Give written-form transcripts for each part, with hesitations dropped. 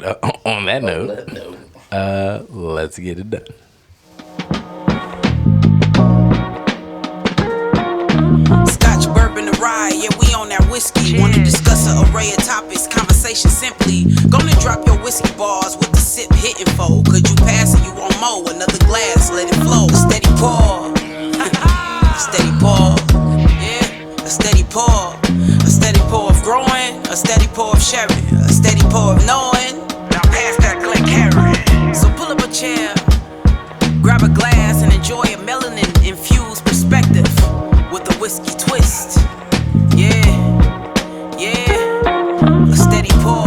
On that note, let's get it done. Scotch, bourbon, the rye, yeah, we on that whiskey. Wanna discuss an array of topics, conversation simply. Gonna drop your whiskey bars with the sip hitting for. Could you pass it? You want more? Another glass, let it flow. A steady pour. A steady pour. Yeah, a steady pour. A steady pour of growing. A steady pour of sharing. A steady pour of knowing. Now pass that Glen Carry. So pull up a chair. Grab a glass and enjoy a melanin-infused perspective with a whiskey twist. Yeah, yeah, a steady pour.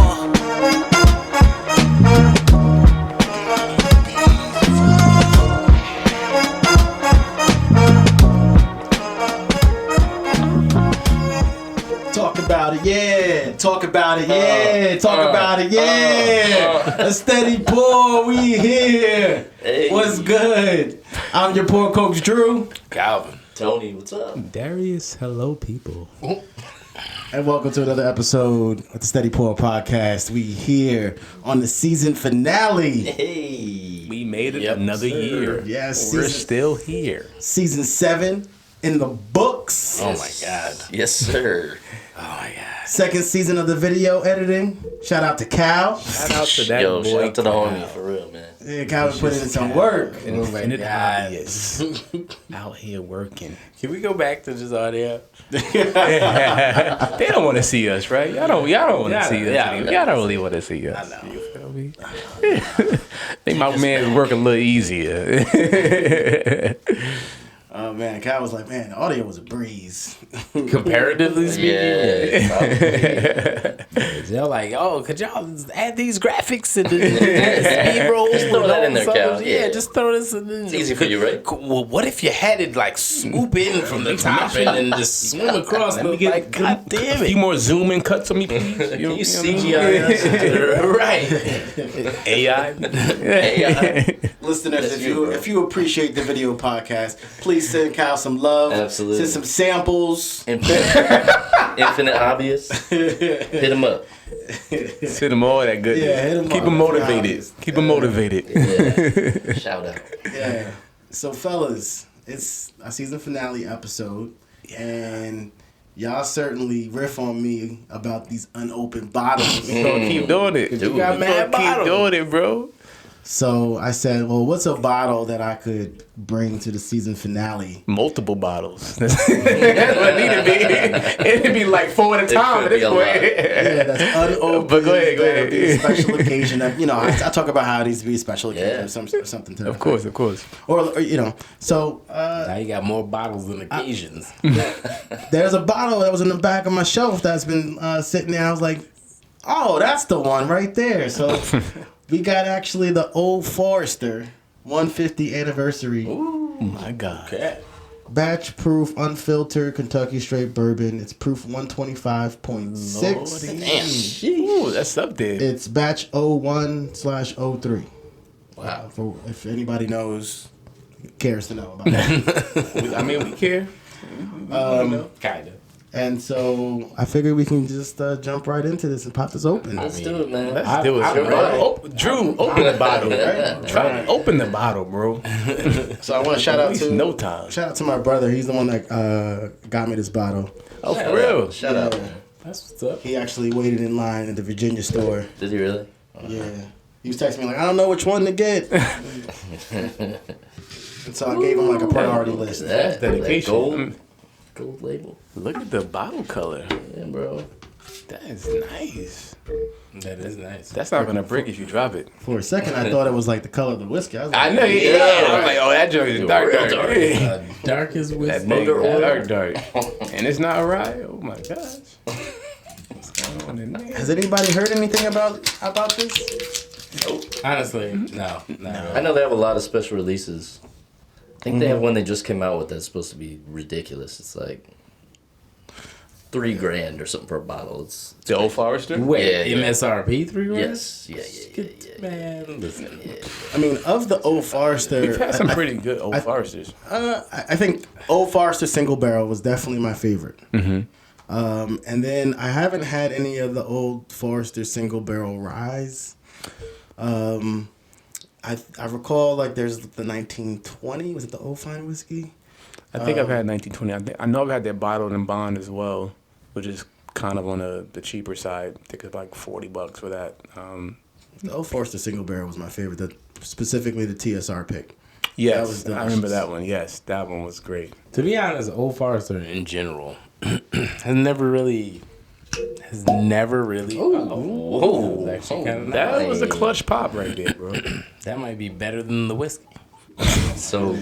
Talk about it, yeah. Talk about it, yeah. Talk about it, yeah. A steady pour, we here. Hey. What's good? I'm your poor coach, Drew. Calvin. Tony, what's up? Darius, hello, people. And welcome to another episode of the Steady Pour Podcast. We here on the season finale. Hey. We made it another year. Yes, We're still here. Season 7 in the books. Oh, my God. Yes, sir. Oh, my God. Second season of the video editing. Shout out to Cal. Shout out to that Yo, boy. shout out to the homie, for real, man. Yeah, Cal was putting in some work. Infinite hobbyist. Out here working. Can we go back to just audio? They don't want to see us, right? Y'all don't want to see us. Y'all don't really want to see us. I know. You feel me? Think my man's work a little easier. Oh man, Cal was like, man, the audio was a breeze. Comparatively speaking. Yeah. They're like, oh, could y'all add these graphics and the speed rolls? Just throw that in there, Cal. Yeah, just throw this in there. It's easy for you, right? Well, what if you had it like swoop in from the top and then just swim across? Let me get like, God damn a it. few more zoom in cuts on me, please. Can you CGI us? Right. AI. Listeners, That's you, bro. if you appreciate the video podcast, please send Cal some love. Absolutely. Send some samples. Infinite hobbyist. Hit him up. Hit them all that good. Yeah, hit 'em Keep up. them motivated. Keep them motivated. Yeah. Shout out. Yeah. So, fellas, it's a season finale episode, and y'all certainly riff on me about these unopened bottles. We're gonna keep doing it. Dude, You got mad keep doing it, bro. So I said, well, what's a bottle that I could bring to the season finale? Multiple bottles. That's what it need to be. It'd be like 4 at a time at could be this a lot. point. Yeah, that's unopened. But go ahead. That'll be a special occasion. That, I talk about how it needs to be a special occasion Yeah. or something to that Of course. or so Now you got more bottles than occasions. there's a bottle that was in the back of my shelf that's been sitting there. I was like, oh, that's the one right there. So we got actually the Old Forester 150 anniversary Oh my God. batch proof unfiltered Kentucky straight bourbon. It's proof 125.6. Ooh, that's up there. It's batch 01/03. Wow. For if anybody cares to know about that. I mean, we care. Kind of. And so I figured we can just jump right into this and pop this open. Let's do it, man. Let's do it. Drew, open the bottle. Right. Try to open the bottle, bro. So I want to shout out to No time. Shout out to my brother. He's the one that got me this bottle. Oh, for real. Shout out. That's what's up. He actually waited in line at the Virginia store. Did he really? Yeah. He was texting me like, I don't know which one to get. And so I gave him like a priority list. That's dedication. Gold label. Look at the bottle color. Yeah, bro. That is nice. That is nice. That's not gonna break if you drop it. For a second, I thought it was like the color of the whiskey. I was like, I know. Yeah. I was like, oh, that joint is dark. Real dark. Yeah. Dark as That whiskey. nigga dark. And it's not right. Oh my gosh. What's going on in there? has anybody heard anything about this? Honestly, no. I know they have a lot of special releases. I think they have one they just came out with that's supposed to be ridiculous. It's like $3,000 or something for a bottle. It's The Old Forester? Wait, Yeah, yeah. MSRP 3 grand? yes, yeah. Man, listen. I mean, of the Old Forester, We've had some pretty good Old Foresters. I think Old Forester Single Barrel was definitely my favorite. And then I haven't had any of the Old Forester Single Barrel Ryes. I recall like there's the 1920. Was it the Old Fine whiskey? I think I've had 1920. I know I've had that bottled and bond as well, which is kind of on the cheaper side. I think it's like $40 for that. The Old Forester single barrel was my favorite. Specifically the TSR pick. Yes, I remember that one. Yes, that one was great. To be honest, Old Forester in general has never really. Whoa. That was a clutch pop right there, bro. That might be better than the whiskey. So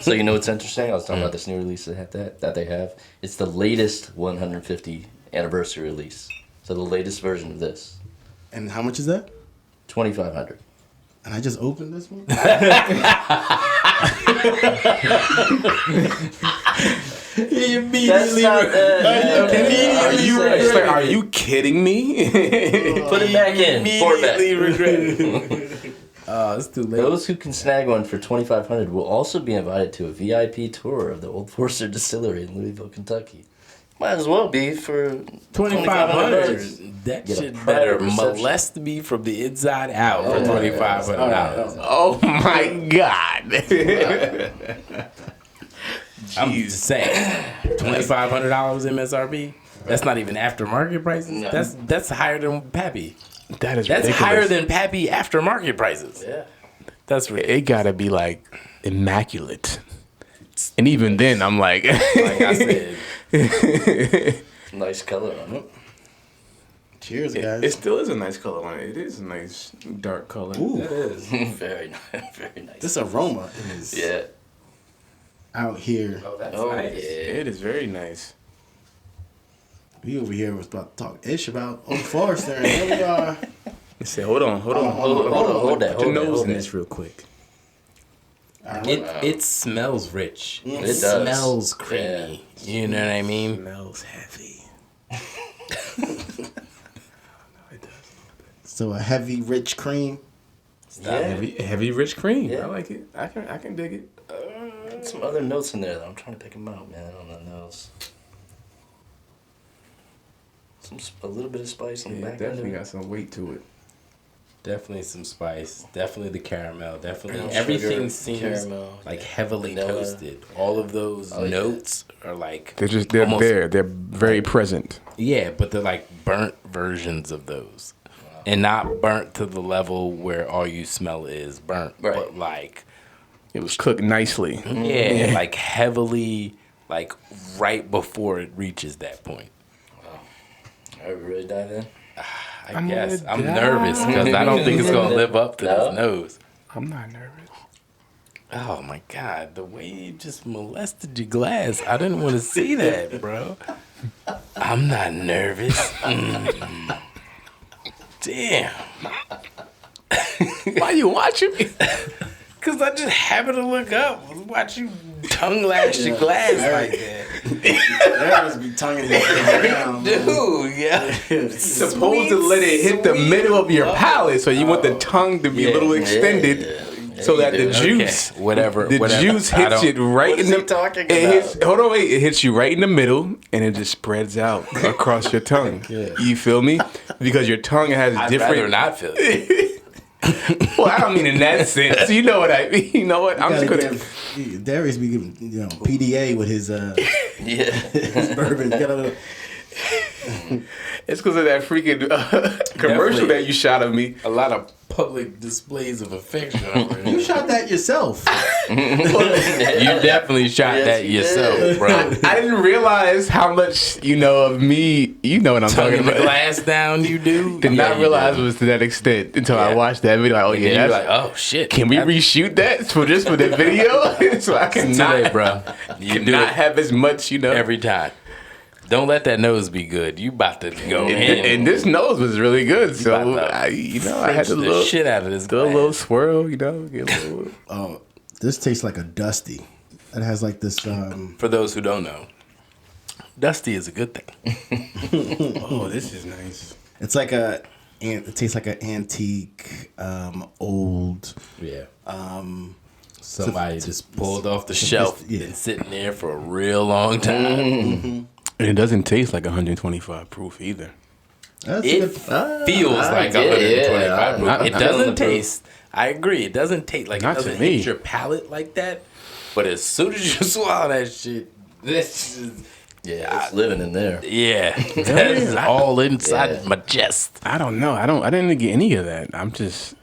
you know what's interesting? I was talking about this new release that they have. It's the latest 150 anniversary release. So the latest version of this. And how much is that? $2,500. And I just opened this one. He immediately. Are you kidding me? Put it back in. Pour it back. Regret. Oh, it's too late. Those who can snag one for $2,500 will also be invited to a VIP tour of the Old Forester Distillery in Louisville, Kentucky. Might as well be for $2,500. That shit better molest me from the inside out for $2,500. Oh my God. I'm just saying, $2,500 MSRP. That's not even aftermarket prices. No. That's higher than Pappy. That's higher than Pappy aftermarket prices. Yeah, that's it. Gotta be like immaculate, and even then, I'm like I said, nice color on it. Cheers, guys. It still is a nice color on it. It is a nice dark color. Ooh. It is very nice. This aroma is out here. Oh, that's nice. Yeah. It is very nice. We over here was about to talk ish about Old Forester, and here we are. Let's say, hold on. Hold that. Put your nose in this real quick. It smells rich. It does. Smells creamy. Yeah. You know what I mean? It smells heavy. It does. So a heavy, rich cream. Heavy, rich cream. Yeah. I like it. I can dig it. Some other notes in there though. I'm trying to pick them out, man. On the nose. A little bit of spice on the back end. Definitely got some weight to it. Definitely some spice. Definitely the caramel. Definitely everything seems caramel, like heavily toasted. All of those notes are like they're there. They're very present. Yeah, but they're like burnt versions of those, and not burnt to the level where all you smell is burnt, but like it was cooked nicely. Yeah, like heavily, like right before it reaches that point. Are we really dive in? I guess. I'm nervous because I don't think it's going to live up to this nose. I'm not nervous. Oh, my God. The way you just molested your glass. I didn't want to see that, bro. I'm not nervous. Damn. Why you watching me? Because I just happened to look up. Watch you tongue lash your glass like that. Darius be tonguing his around. Dude, yeah. You're supposed to let it hit the middle of your palate, so you want the tongue to be a little extended. So that the juice, whatever, juice hits it right in the. It hits you right in the middle, and it just spreads out across your tongue. You feel me? Because your tongue has different. I'd rather not feel it. Well, I don't mean in that sense. You know what I mean? You know what? I'm just gonna. Darius be giving PDA with his his bourbon. It's because of that freaking commercial that you shot of me. A lot of public displays of affection. You shot that yourself. You definitely shot that yourself, bro. I didn't realize how much of me. You know what I'm talking about. The glass down, you do. Did not realize it was to that extent until I watched that video. Like, oh yeah, you're like, oh shit. Can we reshoot that for the video? So I can not, bro. You do not have as much, every time. Don't let that nose be good. You about to go in. And this nose was really good. So I had to the shit out of this. Do a little swirl, Get a little. Oh, this tastes like a Dusty. It has like this. For those who don't know, Dusty is a good thing. Oh, this is nice. It's like it tastes like an antique, old. Yeah. Somebody just pulled off the shelf. Been sitting there for a real long time. And it doesn't taste like 125 proof either. It feels like 125 proof. It doesn't taste. I agree. It doesn't taste like it doesn't hit your palate like that. But as soon as you swallow that shit, this is. Yeah, it's living in there. Yeah, that's all inside my chest. I don't know. I didn't get any of that. I'm just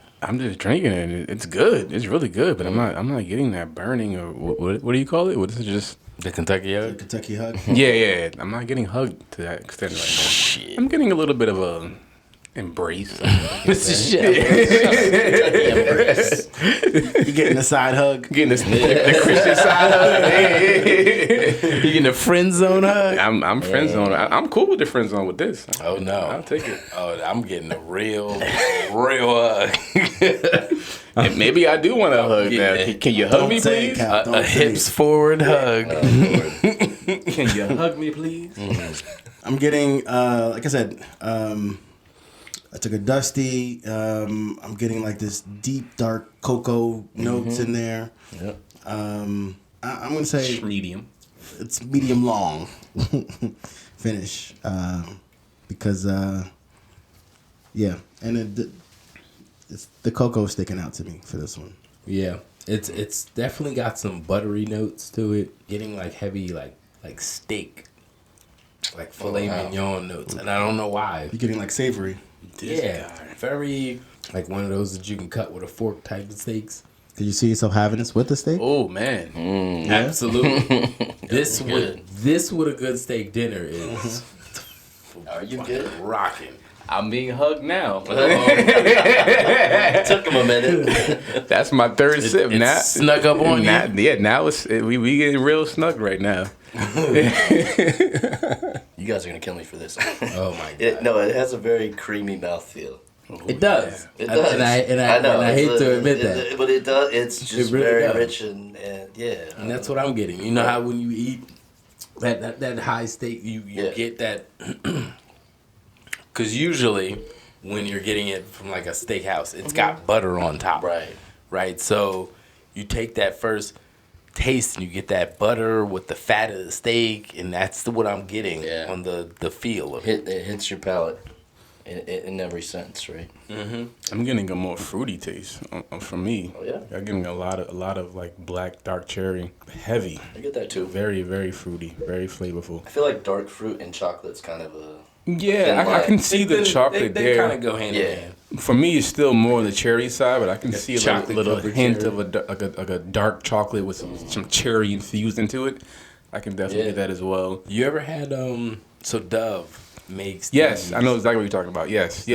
drinking it. It's good. It's really good. But I'm not getting that burning or what do you call it? What is it? Just the Kentucky hug. The Kentucky hug. Yeah. I'm not getting hugged to that extent right now. Shit. I'm getting a little bit of a embrace. Embrace. You getting the side hug? Getting the Christian side hug. You getting the friend zone hug? I'm friend zone. I'm cool with the friend zone with this. Oh no, I'll take it. Oh, I'm getting a real hug. And maybe I do want a hug now. Can you hug me, please? A hips forward hug. Can you hug me, please? I'm getting, like I said, I took a dusty. I'm getting like this deep, dark cocoa notes in there. Yep. I'm gonna say Medium. it's medium long finish because yeah, and it's the cocoa sticking out to me for this one. Yeah, it's definitely got some buttery notes to it. Getting like heavy, like steak, like filet mignon notes, and I don't know why. You're getting like savory. Very like one of those that you can cut with a fork type of steaks. Did you see yourself having this with the steak? Oh man, Absolutely. This with a good steak dinner is. Are you good? Rocking. I'm being hugged now. It took him a minute. That's my third sip. It Now snuck up on you. Yeah, now we getting real snug right now. You guys are gonna kill me for this. Oh my god. It has a very creamy mouthfeel. It does. It does. And I hate to admit that. But it does. It's just really very does. rich and yeah. And that's what I'm getting. You know how when you eat that high steak, you get that. Because usually when you're getting it from like a steakhouse, it's got butter on top. Right. So you take that first taste and you get that butter with the fat of the steak, and that's what I'm getting on the feel of it. It hits your palate in every sense, right? Mm-hmm. I'm getting a more fruity taste from me. Oh yeah. I'm getting a lot of like black dark cherry, heavy. I get that too. Very very fruity, very flavorful. I feel like dark fruit and chocolate's kind of a. Yeah, I can see the chocolate they there. kind of go hand in hand. For me, it's still more on the cherry side, but I can see a little covered hint cherry. of a dark chocolate with some cherry infused into it. I can definitely get that as well. You ever had so Dove makes Yes, I know exactly what you're talking about. Yes.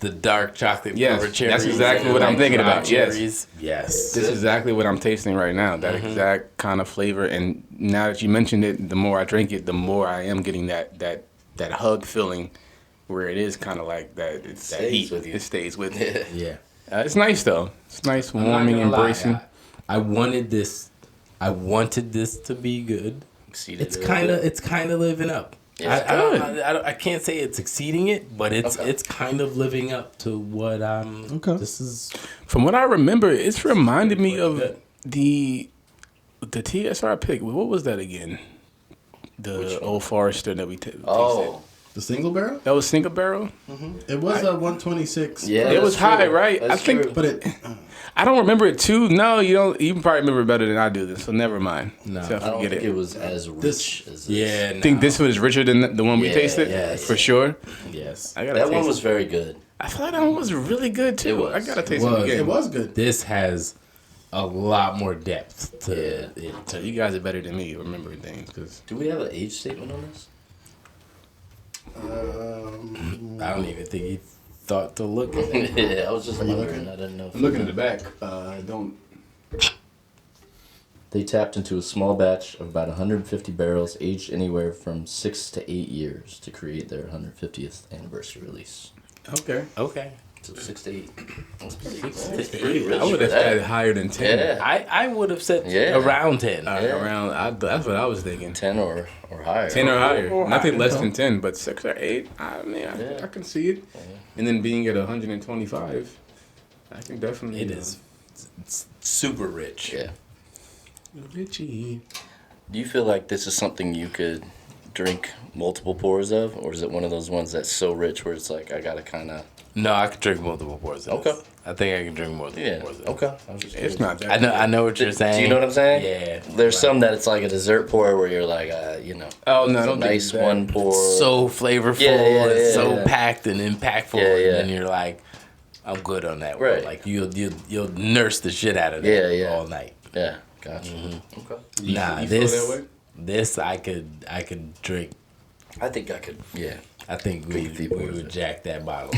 the dark chocolate Yes, covered cherries. that's exactly what I'm thinking about. Yes. Yes. This is exactly what I'm tasting right now. That exact kind of flavor. And now that you mentioned it, the more I drink it, the more I am getting that hug feeling, where it is kind of like that. It's that heat. With you. It stays with you. Yeah. It's nice though. It's nice, I'm not warming, gonna lie, embracing. I wanted this to be good. Exceeded It's it a little bit. kind of living up. Yeah, it's I can't say it's exceeding it, but it's kind of living up to what I'm. Okay. This is From what I remember, it's reminded me of good. the TSR pick. What was that again? The Old Forester that we tasted. Oh. The single barrel? That was single barrel. It was a 126. Yeah. It was that's true. high, right? That's I think, true. But it I don't remember it too. No, you don't. You probably remember it better than I do. So never mind. No, so I don't forget think it. it was as rich as this. yeah. I think this one is richer than the one we Yeah, tasted. yes. For sure. Yes. I gotta That taste one it. was very good. I feel like that one was really good too. It was. I gotta taste It it was. again. it was good. This has a lot more depth to it. So you guys are better than me remembering things, because Do we have an age statement on this? I don't even think he thought to look at it. Yeah, I was just wondering. I didn't know. I'm looking at the back. Don't. They tapped into a small batch of about 150 barrels, aged anywhere from 6 to 8 years, to create their 150th anniversary release. Okay. So 6 to 8. That's pretty, I would have said higher than 10. Yeah. I would have said Yeah. around 10. Around. That's what I was thinking. 10 or higher. 10 or higher. Or Nothing higher. less than 10, but 6 or 8. I mean, I can see it. And then being at 125, I can definitely. It is it's super rich. Yeah. Richie. Do you feel like this is something you could drink multiple pours of, or is it one of those ones that's so rich where it's like I gotta kind of? No, I can drink multiple pours. Of this. Okay. I think I can drink multiple pours. Of this. Okay. It's not that. I know what you're saying. Do you know what I'm saying? Yeah. There's some that it's like a dessert pour where you're like, you know. Oh no, it's don't a nice think that. one pour. So flavorful, Yeah, so packed and impactful, Yeah. and then you're like, I'm good on that one. Right. Like you'll nurse the shit out of that all night. Yeah, gotcha. Okay. Nah, you feel that way? this I could drink. I think I could. Yeah. I think we would jack that bottle on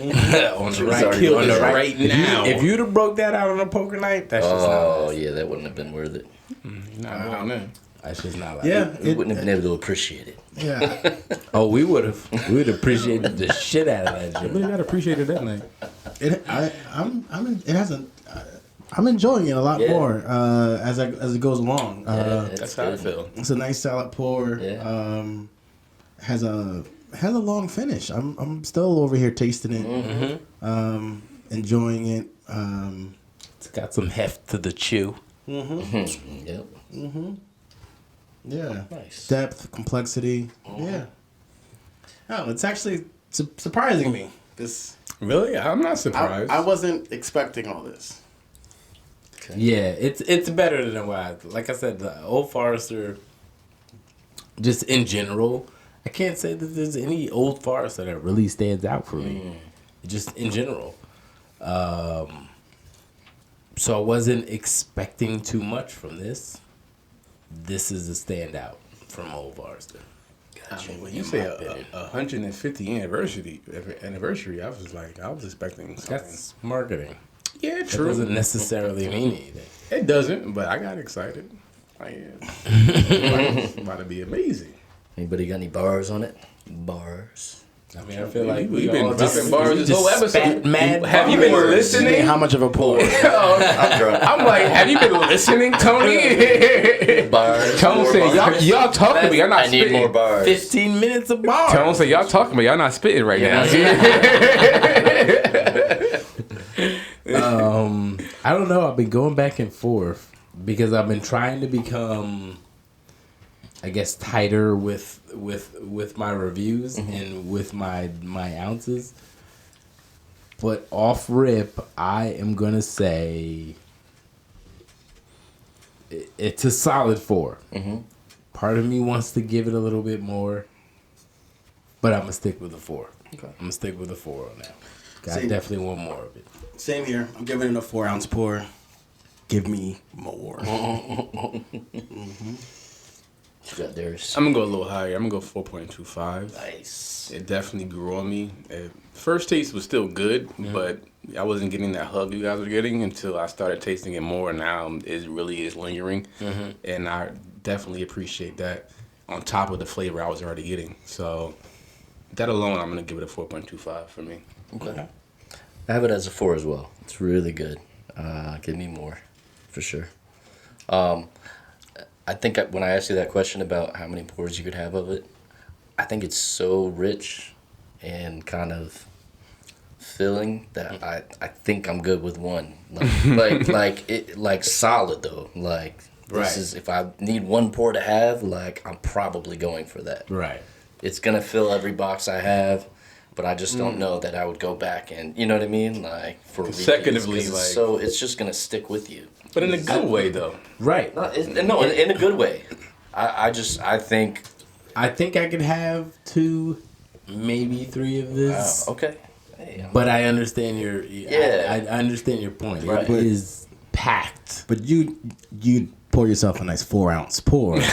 the already right now. If you'd have broke that out on a poker night, that's just not. Yeah, that wouldn't have been worth it. That's just not like Yeah. We wouldn't have been able to appreciate it. Yeah. Oh, we would have. We would have appreciated the shit out of that shit. Really got appreciated that night. I'm enjoying it a lot Yeah. more as it goes along. That's how I feel. It's a nice salad pour. Yeah. Has a long finish. I'm still over here tasting it. Enjoying it. It's got some heft to the chew. Yep. Yeah. Nice. Depth, complexity. Yeah. Oh, it's actually surprising me. Really, I'm not surprised. I wasn't expecting all this. Okay. Yeah, it's better than what I, like I said, the Old Forester, just in general, I can't say that there's any Old Forester that really stands out for me. Just in general. So I wasn't expecting too much from this. This is a standout from Old Forester. When you say a 150 anniversary, I was expecting something. That's marketing. Yeah, It true. doesn't necessarily mean anything. It doesn't, but I got excited. I am. It's about to be amazing. Anybody got any bars on it? Bars. I mean, I feel like We've been all dropping bars this whole episode. spat mad Have you been bars. listening? How much of a pour? I'm drunk. I'm like, have you been listening, Tony? Bars. Tone more said, bars. y'all talking, but y'all not I need spitting. more bars. 15 minutes of bars. Tone said, y'all talking, but y'all not spitting right now. I don't know. I've been going back and forth because I've been trying to become, I guess, tighter with my reviews and with my ounces. But off rip, I am gonna say it's a solid 4. Part of me wants to give it a little bit more, but I'm gonna stick with the 4. Okay. I'm gonna stick with the 4 on that. I See- definitely want more of it. Same here. I'm giving it a 4-ounce pour. Give me more. You got Darius. I'm gonna go a little higher. I'm gonna go 4.25. Nice. It definitely grew on me. First taste was still good, but I wasn't getting that hug you guys were getting until I started tasting it more. Now it really is lingering, and I definitely appreciate that on top of the flavor I was already getting. So that alone, I'm gonna give it a 4.25 for me. Okay. I have it as a 4 as well. It's really good. Give me more, for sure. I think when I asked you that question about how many pours you could have of it, I think it's so rich and kind of filling that I think I'm good with 1. Like solid though. Like this is, if I need 1 pour to have, like I'm probably going for that. Right. It's gonna fill every box I have, but I just don't know that I would go back and, you know what I mean, like for Consecutively, refills, 'cause like- so it's just gonna stick with you. But in a good way, though. Right. No, in a good way. I think. I think I could have 2, maybe 3 of this. Okay. Hey, But I understand your. Yeah. I understand your point. Right. It is packed. But you pour yourself a nice 4-ounce pour. Well,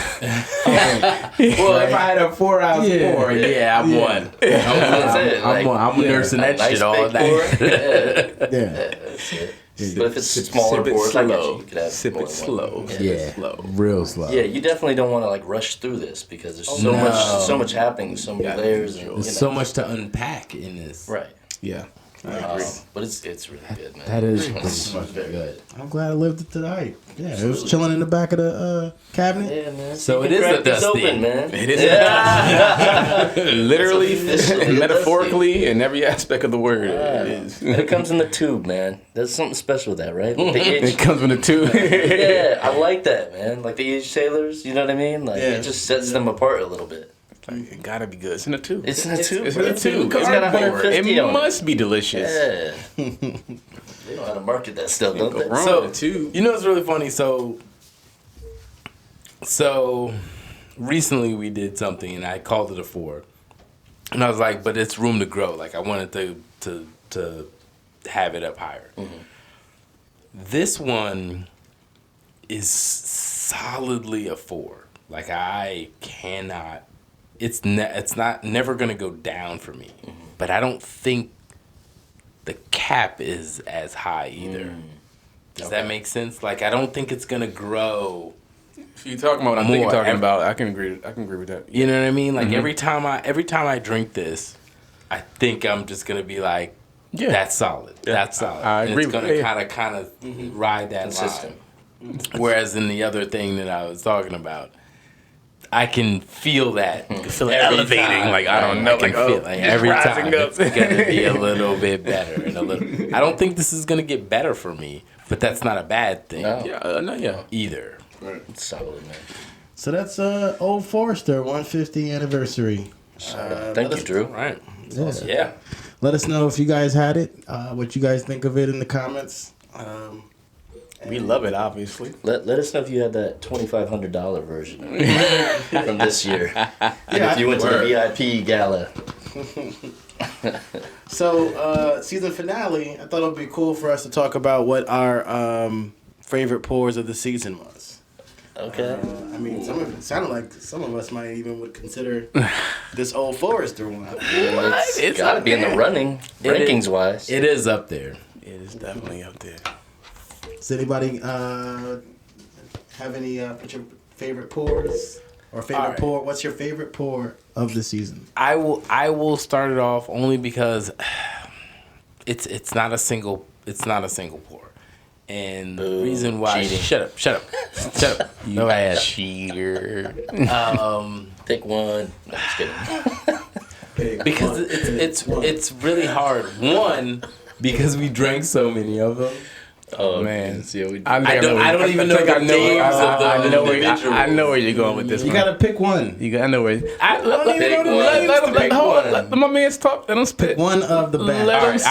if I had a 4-ounce pour, I'm one. That's it. I'm nursing that nice shit all big night. pour. Yeah. Yeah. That's it. But if it's smaller pours, I get you could have Sip more it than one. slow. Yeah, Slow. real slow. Yeah, you definitely don't want to like rush through this because there's so much happening, so many layers, and There's so much to unpack in this. Right. Yeah. But it's really good, man. That is very good. I'm glad I lived it tonight. Yeah, it was chilling in the back of the cabinet. Yeah, man. So You it can is crack a these dusty. open, man. It is literally, It's officially metaphorically, in every aspect of the word. It is. And it comes in the tube, man. There's something special with that, right? Like the It age. comes with a tube. Yeah, I like that, man. Like the age sailors, you know what I mean? Like Yeah. it just sets them apart a little bit. Like, it gotta be good. It's in a 2. It's in a 2. It's in a 2. It's got 150 It on must be delicious. Yeah. They know how to market that stuff, don't they? So, with a 2. you know what's really funny? So recently we did something and I called it a 4. And I was like, but it's room to grow. Like, I wanted to have it up higher. Mm-hmm. This one is solidly a 4. Like, I cannot. It's not never gonna go down for me. Mm-hmm. But I don't think the cap is as high either. Does that make sense? Like, I don't think it's gonna grow. If you're talking about what I think you're talking about, I can agree with that. You know what I mean? Like, every time I drink this, I think I'm just gonna be like, that's solid. Yeah. That's solid. I agree. It's gonna kind of ride that system. Whereas in the other thing that I was talking about, I can feel that. I can feel it elevating. Time. Like, I don't know. I can feel it. Like, every time it's gonna be a little bit better and a little. I don't think this is gonna get better for me, but that's not a bad thing. No. Either. Right. It's solid, man. So that's Old Forester 150 anniversary. Thank you, Drew. Right. Yeah. Awesome. Yeah. Let us know if you guys had it, what you guys think of it in the comments. We love it, obviously. Let us know if you had that $2,500 version from this year. And if you went to the VIP gala. So, season finale, I thought it would be cool for us to talk about what our favorite pours of the season was. Okay. I mean, it sounded like some of us might even would consider this Old Forester one. It's got to be in the running, rankings-wise. It is up there. It is definitely up there. Does anybody have any favorite pours or favorite pour? What's your favorite pour of the season? I will start it off only because it's not a single pour. And the reason why shut up. You cheater. Pick one. No, just kidding. Because it's really hard. One, because we drank so many of them. Oh man, I don't even know the names of the individuals. I know where you're going with this. You gotta pick one. I know where. Let my man's talk. Let him spit. One of the best.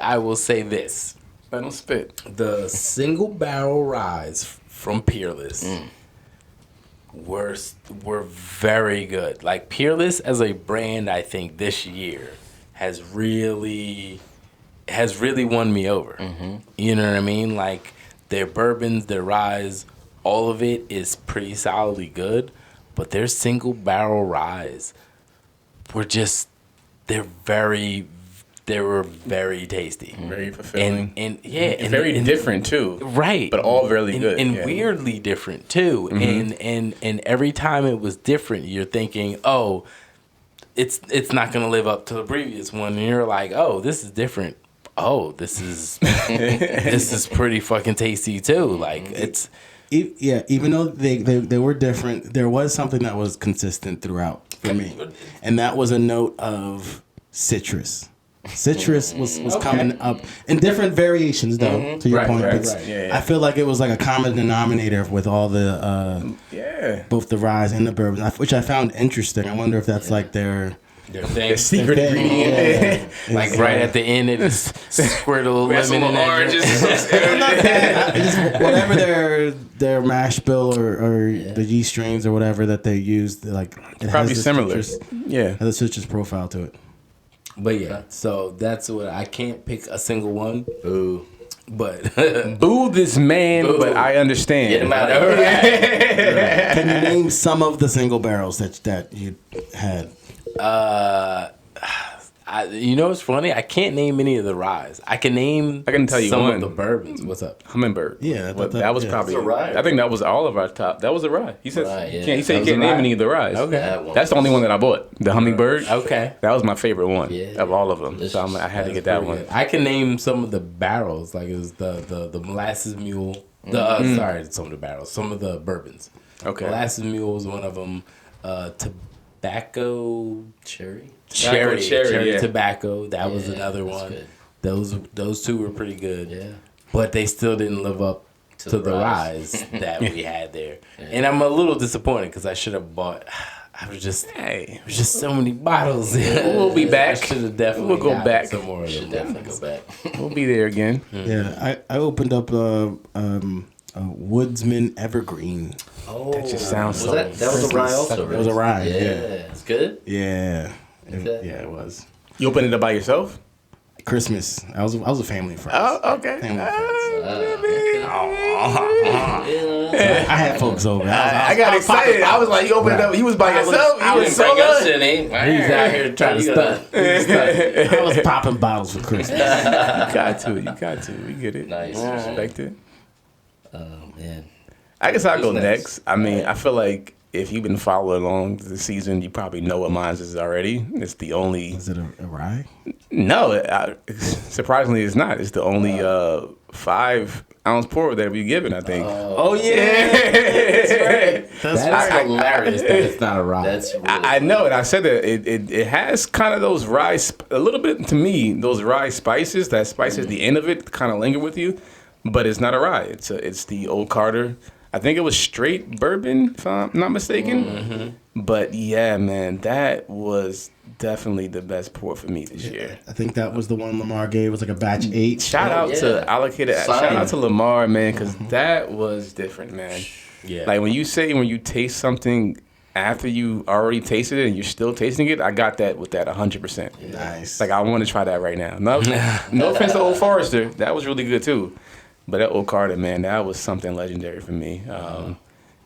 I will say this. Let him spit. The single barrel ryes from Peerless were very good. Like, Peerless as a brand, I think this year has really won me over. Mm-hmm. You know what I mean? Like, their bourbons, their ryes, all of it is pretty solidly good. But their single barrel ryes were they were very tasty, very fulfilling, and very different too. Right, but all really good and weirdly different too. Mm-hmm. And every time it was different, you're thinking, oh, it's not gonna live up to the previous one, and you're like, oh, this is different. Oh, this is this is pretty fucking tasty too. Like, it's. Yeah, even though they were different, there was something that was consistent throughout for me, and that was a note of citrus. Citrus was coming up in different variations, though. To your point, right. Yeah. I feel like it was like a common denominator with all the both the ryes and the bourbon, which I found interesting. I wonder if that's like their secret ingredient. Like right at the end, it just squirt a little lemon in that. Whatever their mash bill or the yeast strains or whatever that they used, like it probably similar. Has a citrus profile to it. But yeah, so that's what I can't pick a single one. Boo. But boo this man. Boo. But I understand. Get him out of here. Can you name some of the single barrels that you had? You know what's funny? I can't name any of the ryes. I can tell you some of the bourbons. What's up? Hummingbird. Yeah, that was probably a rye. I think that was all of our top. That was a rye. He said he said you can't name any of the ryes. Okay, that's the only one that I bought. The Hummingbird. Okay, that was my favorite one of all of them. So I had to get that one. Good. I can name some of the barrels. Like, it was the molasses mule. Sorry, some of the barrels. Some of the bourbons. Okay, molasses mule was one of them. Tobacco cherry tobacco. That was another one. Good. Those two were pretty good. Yeah, but they still didn't live up to the rise that we had there. Yeah. And I'm a little disappointed because I should have bought. I was just, there was just so many bottles. We'll be back. Should have definitely. We'll go back. Some more. Should definitely go back. We'll be there again. Yeah, I opened up a Woodsman Evergreen. Oh, that just sounds so. That was a rye also. It was a rye. Yeah, yeah. It's good. Yeah, Okay. yeah, it was. You opened it up by yourself? Christmas. I was a family friend. Oh, okay. Family friends. Okay. I had folks over. I got excited. I was like, you opened it up. You was by yourself. I was bring us in, eh? He's out here trying to stunt. I was popping bottles for Christmas. You got to. We get it. Nice. Respect it. Oh man. I guess I'll go Who's next. I mean, I feel like if you've been following along this season, you probably know what mine is already. It's the only. Is it a rye? No, surprisingly, it's not. It's the only 5-ounce pour that we've given, I think. Oh yeah, That's hilarious that it's not a rye. That's really I know, and I said that it has kind of those rye, a little bit to me, those rye spices. That spice at the end of it kind of linger with you, but it's not a rye. It's the Old Carter. I think it was straight bourbon, if I'm not mistaken. Mm-hmm. But yeah, man, that was definitely the best pour for me this year. I think that was the one Lamar gave. It was like a batch 8. Shout out to Allocated. Sign. Shout out to Lamar, man, because that was different, man. Yeah. Like when you taste something after you already tasted it and you're still tasting it, I got that with that 100%. Nice. Like I want to try that right now. No offense to Old Forester, that was really good too. But that Old Carter, man, that was something legendary for me.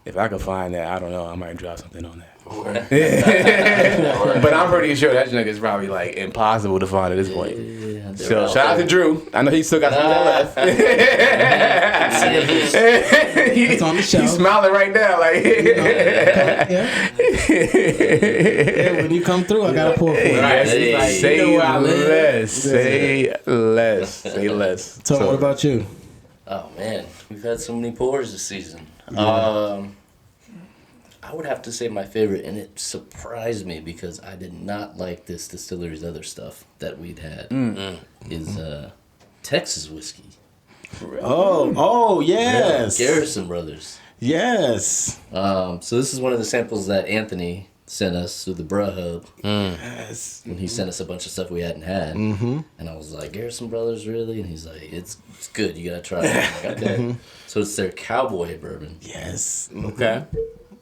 If I could find that, I don't know, I might drop something on that. But I'm pretty sure that junk is probably like impossible to find at this point. Yeah, So shout out to Drew. I know he still got some left. It's on the shelf. He's smiling right now, like. Yeah, when you come through, I gotta pour for you. Right. Hey. Like, say less. Say less. Say less. So, what about you? Oh man, we've had so many pours this season. I would have to say my favorite, and it surprised me because I did not like this distillery's other stuff that we'd had, is Texas whiskey. Oh, yes. Garrison Brothers. Yes. So this is one of the samples that Anthony sent us through the Bruh Hub. Yes. When he sent us a bunch of stuff we hadn't had. Mm-hmm. And I was like, Garrison Brothers, really? And he's like, it's good. You got to try it. I'm like, okay. So it's their Cowboy Bourbon. Yes. Okay.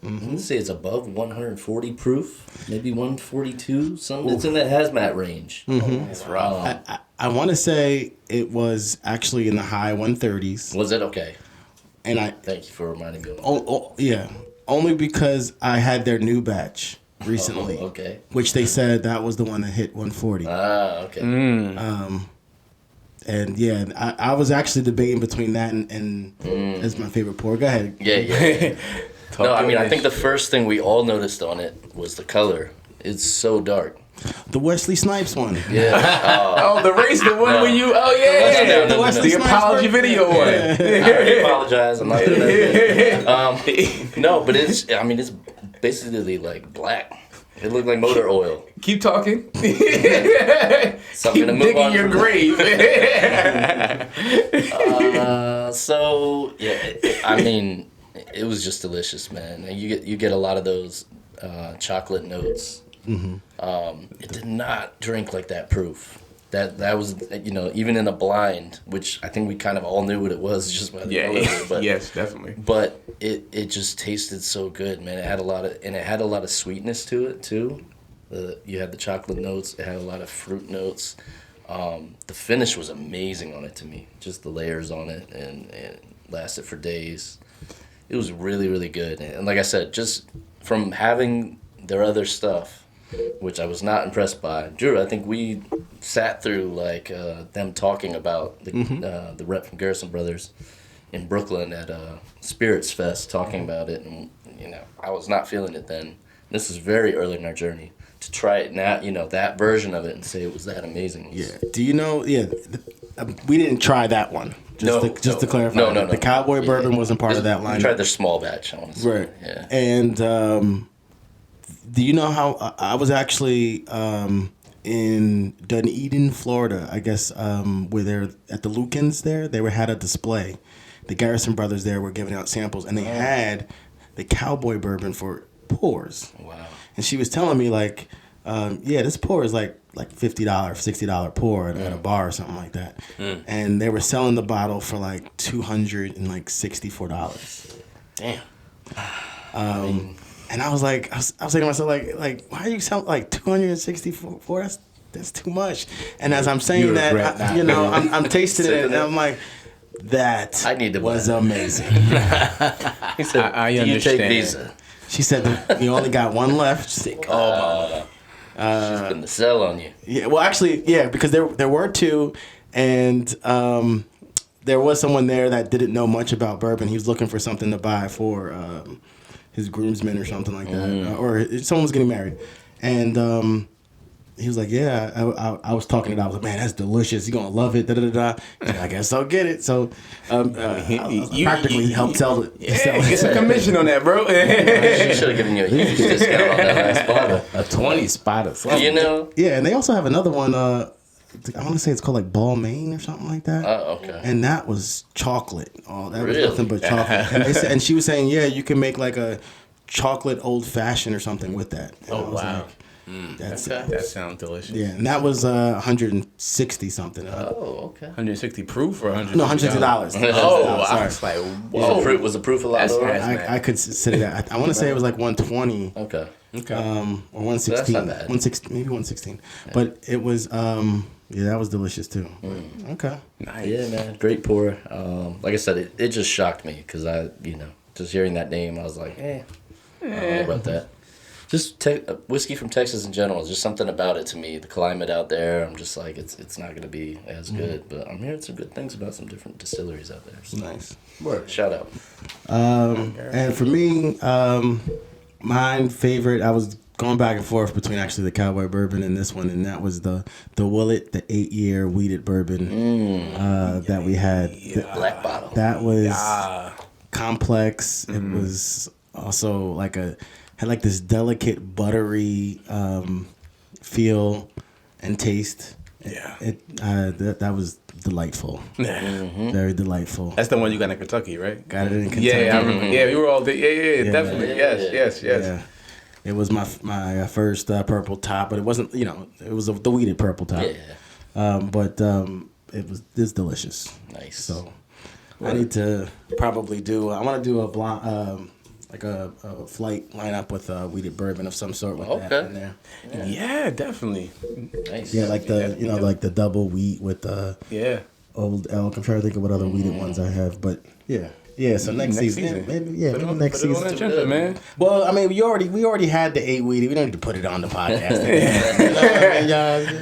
I'm going to say it's above 140 proof, maybe 142, something. It's in that hazmat range. That's rough. I want to say it was actually in the high 130s. Was it? Okay. And Thank you for reminding me. yeah. Only because I had their new batch recently. Okay. Which they said that was the one that hit 140. Okay. And yeah, I was actually debating between that and as my favorite pour. Go ahead. Yeah. No, I mean, I think the first thing we all noticed on it was the color. It's so dark. The Wesley Snipes one. Yeah. Oh, the race, the one where you, the apology video one. I already apologize. I'm not doing that. No, but it's basically like black. It looked like motor oil. Keep talking. So I'm Keep gonna move digging on your from grave. So yeah, it was just delicious, man. And you get a lot of those chocolate notes. It did not drink like that proof. That was even in a blind, which I think we kind of all knew what it was just by the color of it, but yes, definitely. But it just tasted so good, man. It had a lot of sweetness to it too. You had the chocolate notes. It had a lot of fruit notes. The finish was amazing on it to me. Just the layers on it, and it lasted for days. It was really, really good. And like I said, just from having their other stuff, which I was not impressed by. Drew, I think we sat through like them talking about the rep from Garrison Brothers in Brooklyn at Spirits Fest, talking about it, and I was not feeling it then. This is very early in our journey. To try it now, that version of it, and say it was that amazing. Do you know? Yeah, we didn't try that one. Just to clarify. No. The Cowboy Bourbon wasn't part of that line. We tried their small batch, I want to say. Right. Yeah. And do you know how I was actually in Dunedin, Florida? I guess where they're at the Lucans there. They had a display. the Garrison Brothers there were giving out samples, and they had the Cowboy Bourbon for pours. Wow. And she was telling me like, this pour is like $50, $60 pour at a bar or something like that. And they were selling the bottle for like $264. Damn. And I was like, I was thinking to myself, like, why are you selling like $264? That's too much. And as I'm saying that, I'm tasting it, and I'm like, that was amazing. He said, I do you understand. take Visa? She said, you only got one left. She's been the sell on you. Yeah, well, actually, yeah, because there were two, and there was someone there that didn't know much about bourbon. He was looking for something to buy for his groomsman or something like that, or someone was getting married, and he was like, "Yeah." I was talking to him. I was like, "Man, that's delicious. You're gonna love it." Da da da. And I guess I'll get it. So you practically helped sell it. Get some commission on that, bro. She should have given you a huge discount on that last bottle. A 20 spot or something. You know? Yeah, and they also have another one. I want to say it's called like Balmain or something like that. Oh, okay. And that was chocolate. Oh, that was Really? nothing but chocolate. And she was saying, yeah, you can make like a chocolate old fashioned or something with that. And I was wow. like, that's Okay. That sounds delicious. yeah, and that was 160 something. Oh, okay. 160 proof or 100? No, $160. Oh, I sorry. was like, Was the proof a lot That's lower? nice. I could consider that. I want to say it was like 120. Okay. Or 116. That's not bad. 116, maybe 116. But it was that was delicious too. Okay. Nice. Yeah, man. Great pour. Like I said, it just shocked me because just hearing that name, I was like, I don't know about that. Just whiskey from Texas in general is just something about it to me. The climate out there, I'm just like, it's not going to be as good. But I'm hearing some good things about some different distilleries out there. So Nice. shout out. And for me, my favorite, I was going back and forth between actually the Cowboy Bourbon and this one, and that was the Willet, the 8-year weeded bourbon that we had. Black bottle. That was complex. It was also had like this delicate buttery feel and taste. Yeah. That was delightful. Very delightful. That's the one you got in Kentucky, right? Got it in Kentucky. Yeah, I remember. Yeah, we were all there. Yeah, definitely. man. Yes. Yeah. It was my first purple top, but it wasn't, it was the weeded purple top. Yeah. But it's delicious. Nice. So I need to probably I want to do a blonde, like a flight lineup with weeded bourbon of some sort with that in there. Yeah, definitely. Nice. Yeah, like like the double wheat with Yeah. Old Elk. I'm trying to think of what other weeded ones I have, but yeah. Yeah, so next season. Maybe next Put it on season. agenda, man. Well, I mean, we already had the 8 weedy. We don't need to put it on the podcast.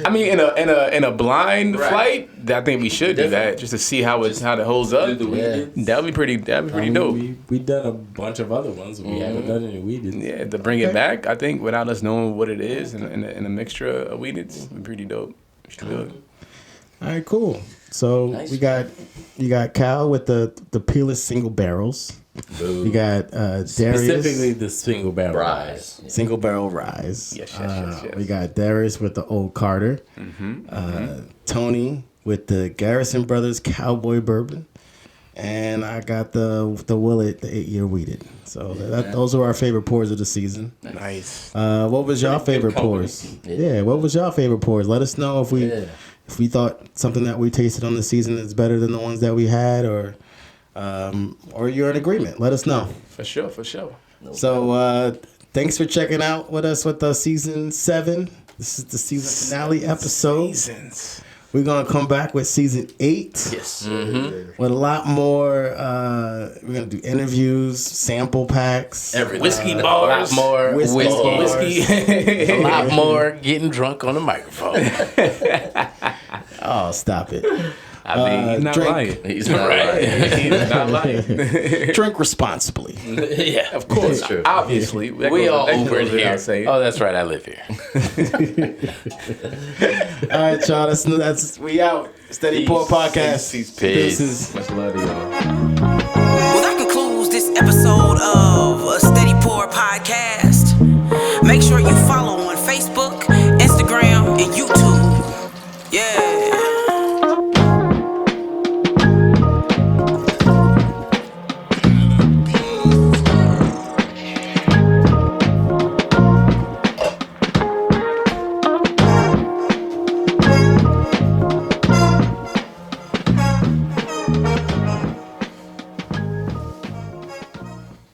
I mean, in a blind flight, I think we should do that just to see how it holds up. That'd be pretty dope. We done a bunch of other ones. We haven't done any weeded. Yeah, to bring it back, I think without us knowing what it is and a mixture of weededs, it'd be pretty dope. We should do it. All right, cool. So Nice. you got Cal with the peerless single barrels. Boo. You got Darius Specifically the single barrel Rise. single barrel rise. Yes. We got Darius with the Old Carter. Tony with the Garrison Brothers Cowboy Bourbon. And I got the Willet, the 8-year weeded. So those are our favorite pours of the season. Nice. What was your favorite pours? Yeah, what was your favorite pours? Let us know if we thought something that we tasted on the season is better than the ones that we had, or you're in agreement. Let us know. For sure. So thanks for checking out with us with the season 7. This is the season finale episode. Seasons. We're gonna come back with season 8. Yes. With a lot more. We're gonna do interviews, sample packs, Whiskey A lot more whiskey. a lot more getting drunk on the microphone. Oh, stop it! I mean, he's not drink. lying. He's not Right. right. He's not lying. Drink responsibly. Yeah, Of course, That's true. obviously. we all Ubered over here. here. Oh, that's right. I live here. All right, y'all. That's we out. Steady Pour Podcast. Peace. Deuces. Much love to y'all. Well, that concludes this episode of a Steady Pour podcast. Make sure you follow